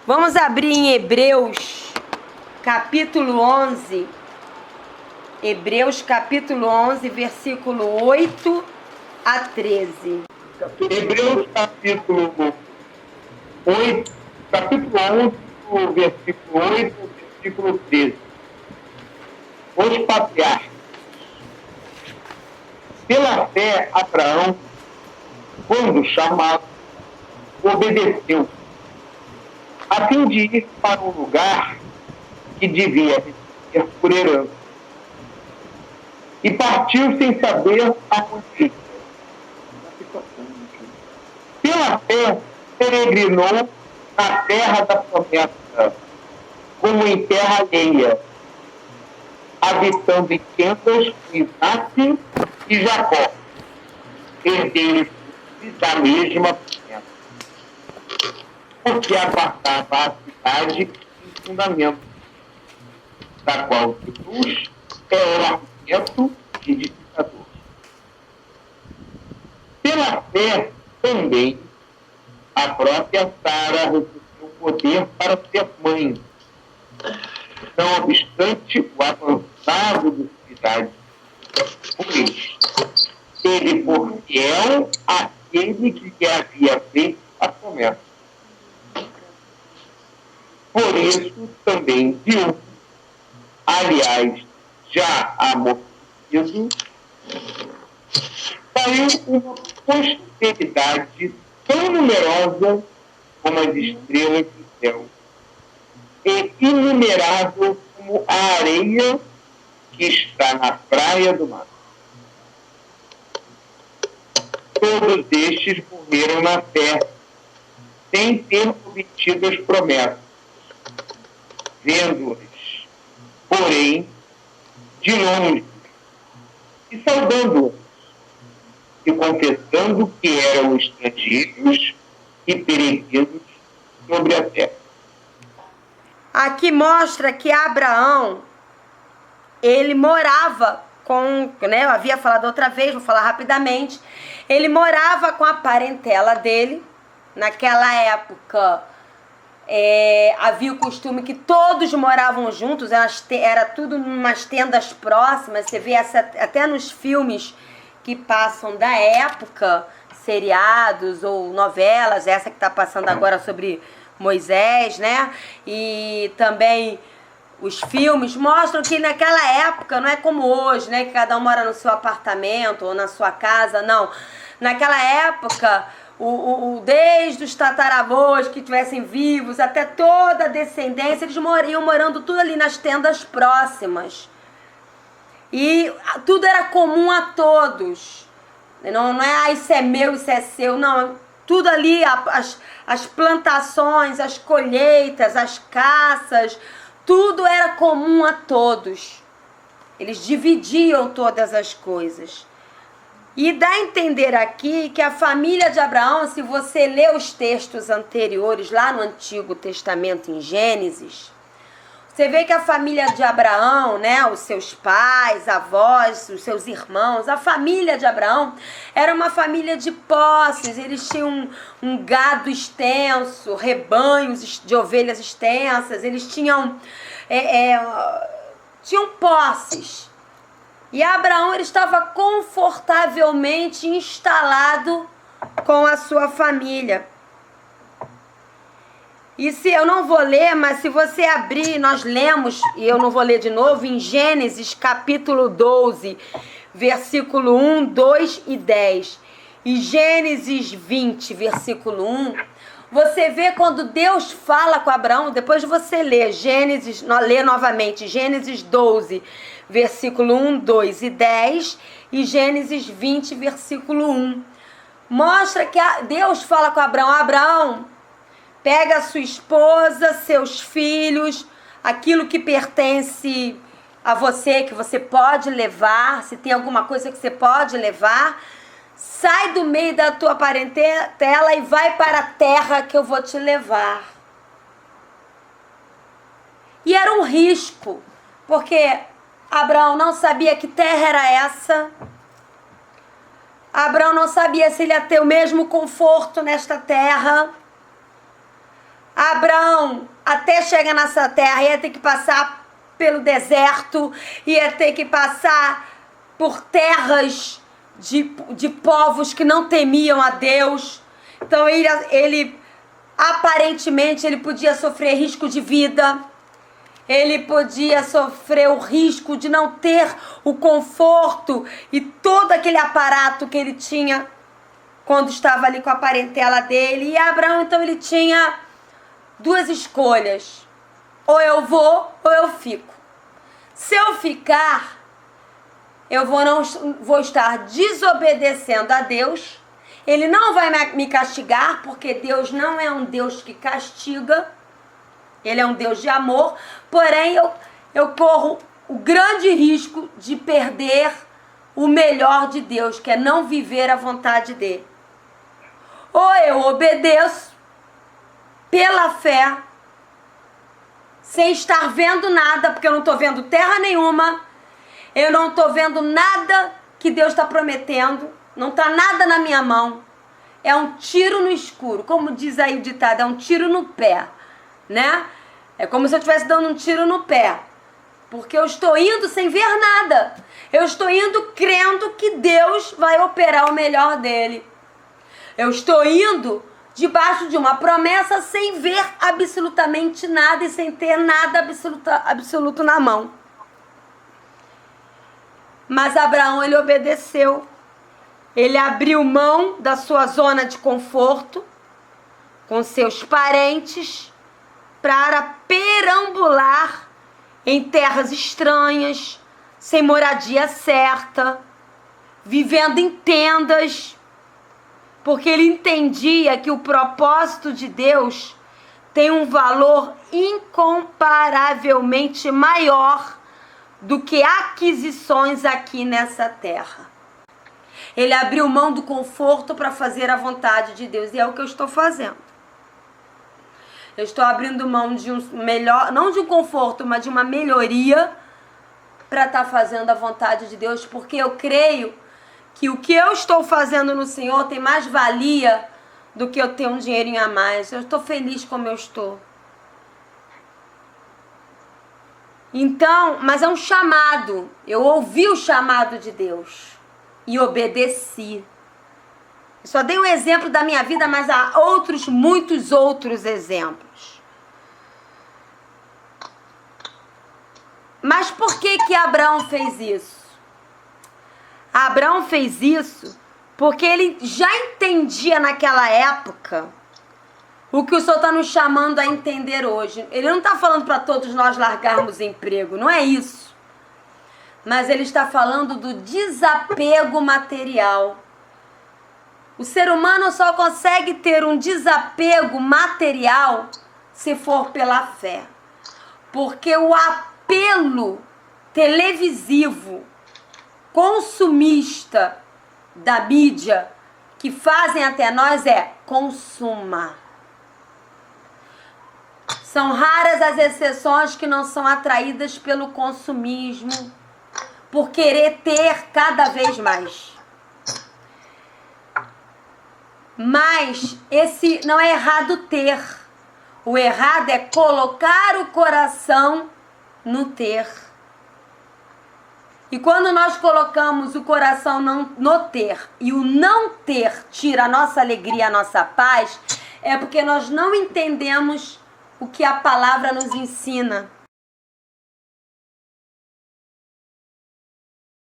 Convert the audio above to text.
Vamos abrir em Hebreus, capítulo 11. Hebreus, capítulo 11, versículo 8 a 13. Hebreus, capítulo 11, versículo 8 ao versículo 13. Os patriarcas. Pela fé, Abraão, quando chamado, obedeceu, a fim de ir para um lugar que devia receber por herança. E partiu sem saber aonde ia. Pela fé, peregrinou na terra da promessa, como em terra alheia, habitando em tendas com Isaac e Jacó, herdeiros da mesma promessa, porque aguardava a cidade em fundamento, da qual Jesus é o arquiteto e edificador. Pela fé, também, a própria Sara recebeu poder para ser mãe, não obstante o avançado de sua idade. Pois, ele por fiel àquele que lhe havia feito a promessa. Por isso, também viu, aliás, já amortecido, saiu uma posteridade tão numerosa como as estrelas do céu, e inumerável como a areia que está na praia do mar. Todos estes morreram na fé, sem ter obtido as promessas, vendo-as, porém, de longe, e saudando-as, e confessando que eram estrangeiros e peregrinos sobre a terra. Aqui mostra que Abraão, ele morava com, eu havia falado outra vez, vou falar rapidamente, ele morava com a parentela dele. Naquela época, havia o costume que todos moravam juntos, era tudo em umas tendas próximas. Você vê até nos filmes que passam da época, seriados ou novelas, essa que está passando agora sobre Moisés, né? E também os filmes mostram que naquela época não é como hoje, né? Que cada um mora no seu apartamento ou na sua casa, não. Naquela época, desde os tataravôs que estivessem vivos até toda a descendência, eles iam morando tudo ali nas tendas próximas. E tudo era comum a todos. Não é isso é meu, isso é seu, não. Tudo ali, as plantações, as colheitas, as caças, tudo era comum a todos. Eles dividiam todas as coisas. E dá a entender aqui que a família de Abraão, se você ler os textos anteriores, lá no Antigo Testamento, em Gênesis, você vê que a família de Abraão, né, os seus pais, avós, os seus irmãos, a família de Abraão era uma família de posses. Eles tinham um gado extenso, rebanhos de ovelhas extensas, eles tinham posses. E Abraão, ele estava confortavelmente instalado com a sua família. E se eu não vou ler, mas se você abrir, nós lemos, e eu não vou ler de novo, em Gênesis capítulo 12, versículo 1, 2 e 10. E Gênesis 20, versículo 1, você vê quando Deus fala com Abraão, depois de você ler lê novamente, Gênesis 12, versículo 1, 2 e 10, e Gênesis 20, versículo 1. Mostra que Deus fala com Abraão: Abraão, pega a sua esposa, seus filhos, aquilo que pertence a você, que você pode levar, se tem alguma coisa que você pode levar, sai do meio da tua parentela e vai para a terra que eu vou te levar. E era um risco, porque Abraão não sabia que terra era essa. Abraão não sabia se ele ia ter o mesmo conforto nesta terra. Abraão, até chegar nessa terra, ia ter que passar pelo deserto, ia ter que passar por terras de povos que não temiam a Deus. Então ele aparentemente ele podia sofrer risco de vida, ele podia sofrer o risco de não ter o conforto e todo aquele aparato que ele tinha quando estava ali com a parentela dele. E Abraão, então, ele tinha duas escolhas: ou eu vou ou eu fico. Se eu ficar, eu vou estar desobedecendo a Deus. Ele não vai me castigar, porque Deus não é um Deus que castiga. Ele é um Deus de amor. Porém, eu corro o grande risco de perder o melhor de Deus, que é não viver a vontade dele. Ou eu obedeço pela fé, sem estar vendo nada, porque eu não estou vendo terra nenhuma, eu não estou vendo nada que Deus está prometendo, não está nada na minha mão. É um tiro no escuro, como diz aí o ditado, é um tiro no pé, né? É como se eu estivesse dando um tiro no pé, porque eu estou indo sem ver nada. Eu estou indo crendo que Deus vai operar o melhor dele. Eu estou indo debaixo de uma promessa sem ver absolutamente nada e sem ter nada absoluto na mão. Mas Abraão, ele obedeceu. Ele abriu mão da sua zona de conforto com seus parentes para perambular em terras estranhas, sem moradia certa, vivendo em tendas, porque ele entendia que o propósito de Deus tem um valor incomparavelmente maior do que aquisições aqui nessa terra. Ele abriu mão do conforto para fazer a vontade de Deus, e é o que eu estou fazendo. Eu estou abrindo mão de um melhor, não de um conforto, mas de uma melhoria para estar fazendo a vontade de Deus, porque eu creio que o que eu estou fazendo no Senhor tem mais valia do que eu ter um dinheirinho a mais. Eu estou feliz como eu estou. Então, mas é um chamado. Eu ouvi o chamado de Deus e obedeci. Eu só dei um exemplo da minha vida, mas há muitos outros exemplos. Mas por que Abraão fez isso? Abraão fez isso porque ele já entendia naquela época o que o Senhor está nos chamando a entender hoje. Ele não está falando para todos nós largarmos emprego, não é isso. Mas ele está falando do desapego material. O ser humano só consegue ter um desapego material se for pela fé. Porque o apelo televisivo, consumista da mídia que fazem até nós é consuma. São raras as exceções que não são atraídas pelo consumismo, por querer ter cada vez mais. Mas esse não é errado ter. O errado é colocar o coração no ter. E quando nós colocamos o coração no ter e o não ter tira a nossa alegria, a nossa paz, é porque nós não entendemos o que a palavra nos ensina.